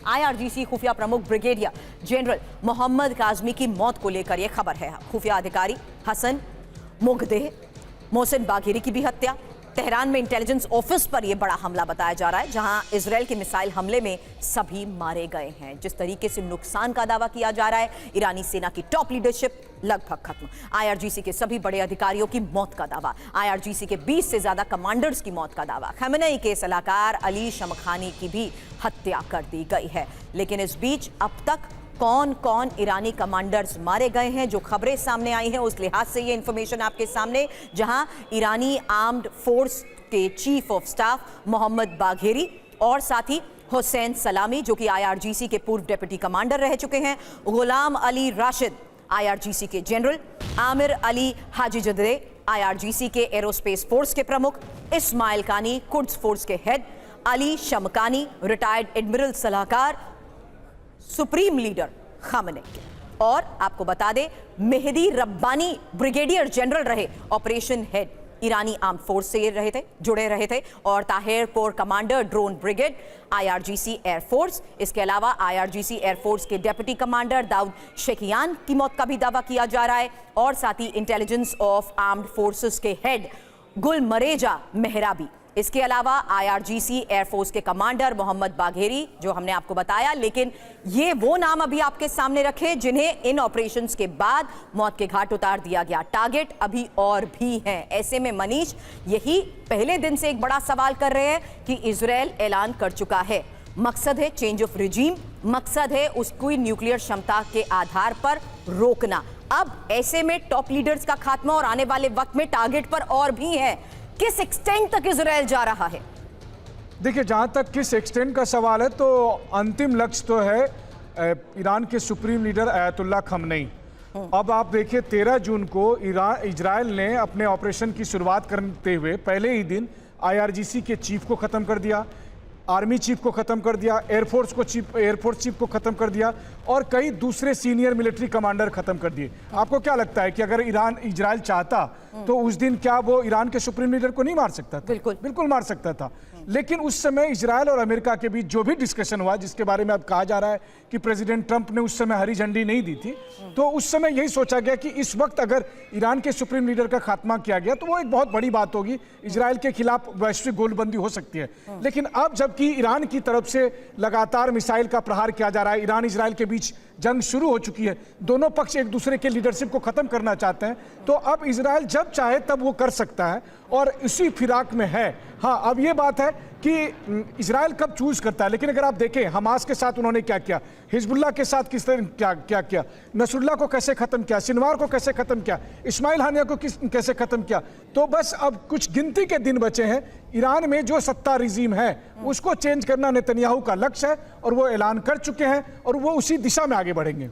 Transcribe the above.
IRGC खुफिया प्रमुख brigadier general Mohammad Kazmi की मौत को लेकर यह खबर है। खुफिया अधिकारी हसन मुगदेह मोहसिन बाघेरी की भी हत्या। तेहरान में इंटेलिजेंस ऑफिस पर यह बड़ा हमला बताया जा रहा है, जहां इजरायल के मिसाइल हमले में सभी मारे गए हैं। जिस तरीके से नुकसान का दावा किया जा रहा है, ईरानी सेना की टॉप लीडरशिप लगभग खत्म। आईआरजीसी के सभी बड़े अधिकारियों की मौत का दावा, आईआरजीसी के 20 से ज्यादा कमांडर्स की मौत का दावा। खमेनेई के सलाहकार अली शमखानी की भी हत्या कर दी गई है। लेकिन इस बीच अब तक कौन कौन ईरानी कमांडर्स मारे गए हैं, जो खबरें सामने आई हैं उस लिहाज से ये इंफॉर्मेशन आपके सामने, जहां ईरानी आर्म्ड फोर्स के chief of staff Mohammad Bagheri और साथ ही हुसैन सलामी, जो कि आईआरजीसी के पूर्व डिप्टी कमांडर रह चुके हैं, गुलाम अली राशिद आईआरजीसी के जनरल, आमिर अली हाजी जदरे आईआरजीसी के एरोस्पेस फोर्स के प्रमुख, इस्माइल कानी कुड्स फोर्स के हेड, अली शमकानी रिटायर्ड एडमिरल सलाहकार, सुप्रीम लीडर खामेनेई। और आपको बता दें, मेहदी रब्बानी ब्रिगेडियर जनरल रहे, ऑपरेशन हेड ईरानी आर्म फोर्स से जुड़े रहे थे, और Tahir core commander drone brigade IRGC air force. इसके अलावा आईआरजीसी एयरफोर्स के डिप्टी कमांडर दाऊद शेकियान की मौत का भी दावा किया जा रहा है, और साथ ही इंटेलिजेंस ऑफ आर्म्ड फोर्सेस के हेड गुलमरेजा मेहराबी। इसके अलावा आईआरजीसी एयरफोर्स के कमांडर मोहम्मद बाघेरी, जो हमने आपको बताया। लेकिन ये वो नाम अभी आपके सामने रखे जिन्हें इन ऑपरेशंस के बाद मौत के घाट उतार दिया गया। टारगेट अभी और भी हैं। ऐसे में मनीष, यही पहले दिन से एक बड़ा सवाल कर रहे हैं कि इजरायल ऐलान कर चुका है, मकसद है चेंज ऑफ रिजीम, मकसद है उसकी न्यूक्लियर क्षमता के आधार पर रोकना। अब ऐसे में टॉप लीडर्स का खात्मा और आने वाले वक्त में टारगेट पर और भी है। किस एक्सटेंट तक इजरायल जा रहा है? देखिए, जहां तक किस एक्सटेंट का सवाल है, तो अंतिम लक्ष्य तो है ईरान के सुप्रीम लीडर अयतुल्ला खमेनेई। अब आप देखिए, 13 जून को इजरायल ने अपने ऑपरेशन की शुरुआत करते हुए पहले ही दिन आईआरजीसी के चीफ को खत्म कर दिया, आर्मी चीफ को खत्म कर दिया, एयरफोर्स चीफ को खत्म कर दिया, और कई दूसरे सीनियर मिलिट्री कमांडर खत्म कर दिए। आपको क्या लगता है कि अगर इजरायल चाहता तो उस दिन क्या वो ईरान के सुप्रीम लीडर को नहीं मार सकता था? बिल्कुल मार सकता था। लेकिन उस समय इजरायल और अमेरिका के बीच जो भी डिस्कशन हुआ, जिसके बारे में अब कहा जा रहा है कि प्रेसिडेंट ट्रंप ने उस समय हरी झंडी नहीं दी थी, तो उस समय यही सोचा गया कि इस वक्त अगर ईरान के सुप्रीम लीडर का खात्मा किया गया तो वो एक बहुत बड़ी बात होगी, इजरायल के खिलाफ वैश्विक गोलबंदी हो सकती है। लेकिन अब जबकि ईरान की तरफ से लगातार मिसाइल का प्रहार किया जा रहा है, ईरान इजरायल के बीच जंग शुरू हो चुकी है, दोनों पक्ष एक दूसरे के लीडरशिप को खत्म करना चाहते हैं, तो अब इजरायल जब चाहे तब वो कर सकता है और इसी फिराक में है। हाँ, अब ये बात है कि इजरायल कब चूज करता है। लेकिन अगर आप देखें, हमास के साथ उन्होंने क्या किया, हिजबुल्लाह के साथ किस तरह क्या किया, नसरुल्लाह को कैसे खत्म किया, सिनवार को कैसे खत्म किया, इस्माइल हानिया को कैसे खत्म किया। तो बस अब कुछ गिनती के दिन बचे हैं। ईरान में जो सत्ता रिजीम है उसको चेंज करना नेतन्याहू का लक्ष्य है, और वो ऐलान कर चुके हैं और वो उसी दिशा में आगे बढ़ेंगे।